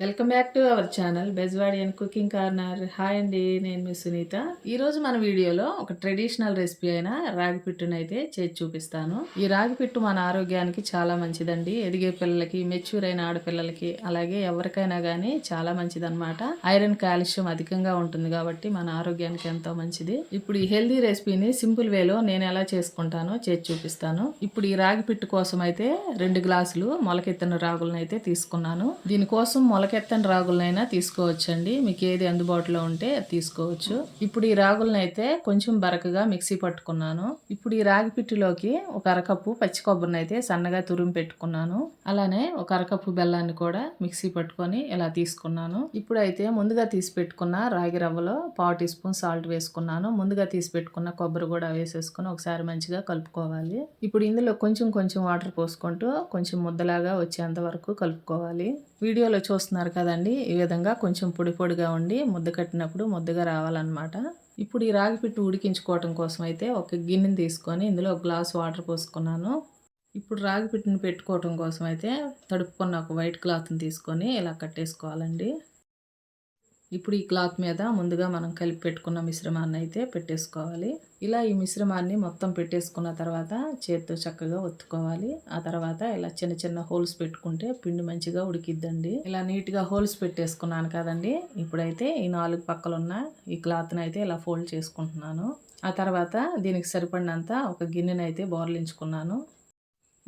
Welcome back to our channel Bezwadi and cooking corner. Hi అండి, నేను మీ సునీత. ఈరోజు మన వీడియోలో ఒక ట్రెడిషనల్ రెసిపీ అయిన రాగి పిట్టును అయితే చేసి చూపిస్తాను. ఈ రాగి పిట్టు మన ఆరోగ్యానికి చాలా మంచిదండి. ఎదిగే పిల్లలకి, మెచ్యూర్ అయిన ఆడపిల్లలకి, అలాగే ఎవరికైనా కానీ చాలా మంచిదన్నమాట. ఐరన్, కాల్షియం అధికంగా ఉంటుంది కాబట్టి మన ఆరోగ్యానికి ఎంతో మంచిది. ఇప్పుడు ఈ హెల్దీ రెసిపీని సింపుల్ వేలో నేను ఎలా చేసుకుంటానో చేసి చూపిస్తాను. ఇప్పుడు ఈ రాగి పిట్టు కోసం అయితే 2 గ్లాసులు మొలకెత్తిన రాగులను అయితే తీసుకున్నాను. దీనికోసం మొలకెత్తని రాగులనైనా తీసుకోవచ్చండి. మీకు ఏది అందుబాటులో ఉంటే అది తీసుకోవచ్చు. ఇప్పుడు ఈ రాగులను అయితే కొంచెం బరకగా మిక్సీ పట్టుకున్నాను. ఇప్పుడు ఈ రాగి పిట్టులోకి ఒక అరకప్పు పచ్చి కొబ్బరిని అయితే సన్నగా తురిమి పెట్టుకున్నాను. అలానే ఒక అరకప్పు బెల్లాన్ని కూడా మిక్సీ పట్టుకొని ఇలా తీసుకున్నాను. ఇప్పుడు అయితే ముందుగా తీసి పెట్టుకున్న రాగి రవ్వలో 1/2 టీ స్పూన్ సాల్ట్ వేసుకున్నాను. ముందుగా తీసి పెట్టుకున్న కొబ్బరి కూడా వేసేసుకుని ఒకసారి మంచిగా కలుపుకోవాలి. ఇప్పుడు ఇందులో కొంచెం కొంచెం వాటర్ పోసుకుంటూ కొంచెం ముద్దలాగా వచ్చేంత వరకు కలుపుకోవాలి. వీడియోలో చూస్తున్నారు కదండి, ఈ విధంగా కొంచెం పొడి పొడిగా ఉండి ముద్ద కట్టినప్పుడు ముద్దగా రావాలన్నమాట. ఇప్పుడు ఈ రాగి పిట్టు ఉడికించుకోవటం కోసం అయితే ఒక గిన్నెని తీసుకొని ఇందులో ఒక గ్లాస్ వాటర్ పోసుకున్నాను. ఇప్పుడు రాగి పిట్టుని పెట్టుకోవటం కోసం అయితే తడుపుకున్న ఒక వైట్ క్లాత్ని తీసుకొని ఇలా కట్టేసుకోవాలండి. ఇప్పుడు ఈ క్లాత్ మీద ముందుగా మనం కలిపి పెట్టుకున్న మిశ్రమాన్ని అయితే పెట్టేసుకోవాలి. ఇలా ఈ మిశ్రమాన్ని మొత్తం పెట్టేసుకున్న తర్వాత చేత్తో చక్కగా ఒత్తుకోవాలి. ఆ తర్వాత ఇలా చిన్న చిన్న హోల్స్ పెట్టుకుంటే పిండి మంచిగా ఉడికిద్దండి. ఇలా నీట్గా హోల్స్ పెట్టేసుకున్నాను కదండి. ఇప్పుడైతే ఈ 4 పక్కలున్న ఈ క్లాత్ని అయితే ఇలా ఫోల్డ్ చేసుకుంటున్నాను. ఆ తర్వాత దీనికి సరిపడినంత ఒక గిన్నెని అయితే బోర్లించుకున్నాను.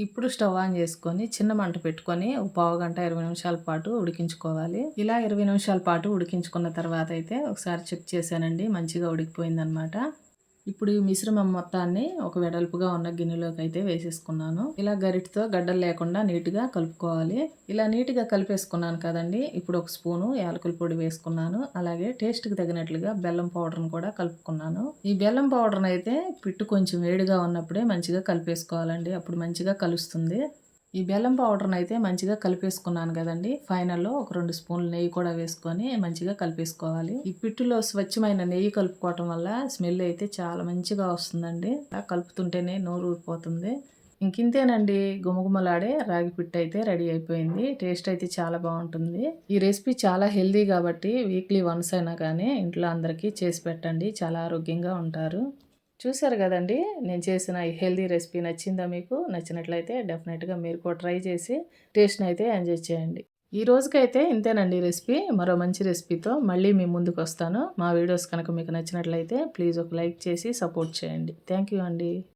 ఇప్పుడు స్టవ్ ఆన్ చేసుకొని చిన్న మంట పెట్టుకొని ఒక పావు గంట 20 నిమిషాల పాటు ఉడికించుకోవాలి. ఇలా 20 నిమిషాల పాటు ఉడికించుకున్న తర్వాత అయితే ఒకసారి చెక్ చేశానండి, మంచిగా ఉడికిపోయిందనమాట. ఇప్పుడు ఈ మిశ్రమం మొత్తాన్ని ఒక వెడల్పుగా ఉన్న గిన్నెలోకి అయితే వేసేసుకున్నాను. ఇలా గరిటతో గడ్డలు లేకుండా నీట్గా కలుపుకోవాలి. ఇలా నీట్గా కలిపేసుకున్నాను కదండి. ఇప్పుడు ఒక స్పూను యాలకుల పొడి వేసుకున్నాను. అలాగే టేస్ట్కి తగినట్లుగా బెల్లం పౌడర్ని కూడా కలుపుకున్నాను. ఈ బెల్లం పౌడర్ని అయితే పిట్టు కొంచెం వేడిగా ఉన్నప్పుడే మంచిగా కలిపేసుకోవాలండి, అప్పుడు మంచిగా కలుస్తుంది. ఈ బెల్లం పౌడర్ని అయితే మంచిగా కలిపేసుకున్నాను కదండి. ఫైనల్లో ఒక 2 స్పూన్లు నెయ్యి కూడా వేసుకొని మంచిగా కలిపేసుకోవాలి. ఈ పిట్టులో స్వచ్ఛమైన నెయ్యి కలుపుకోవటం వల్ల స్మెల్ అయితే చాలా మంచిగా వస్తుందండి. కలుపుతుంటేనే నోరు ఊరిపోతుంది. ఇంకింతేనండి, గుమగుమలాడే రాగి పిట్టు అయితే రెడీ అయిపోయింది. టేస్ట్ అయితే చాలా బాగుంటుంది. ఈ రెసిపీ చాలా హెల్దీ కాబట్టి వీక్లీ వన్స్ అయినా కానీ ఇంట్లో అందరికీ చేసి పెట్టండి, చాలా ఆరోగ్యంగా ఉంటారు. చూసారు కదండి, నేను చేసిన ఈ హెల్దీ రెసిపీ నచ్చిందా మీకు? నచ్చినట్లయితే డెఫినెట్గా మీరు కూడా ట్రై చేసి టేస్ట్ని అయితే ఎంజాయ్ చేయండి. ఈ రోజుకైతే ఇంతేనండి రెసిపీ. మరో మంచి రెసిపీతో మళ్ళీ మీ ముందుకు వస్తాను. మా వీడియోస్ కనుక మీకు నచ్చినట్లయితే ప్లీజ్ ఒక లైక్ చేసి సపోర్ట్ చేయండి. థ్యాంక్ యూ అండి.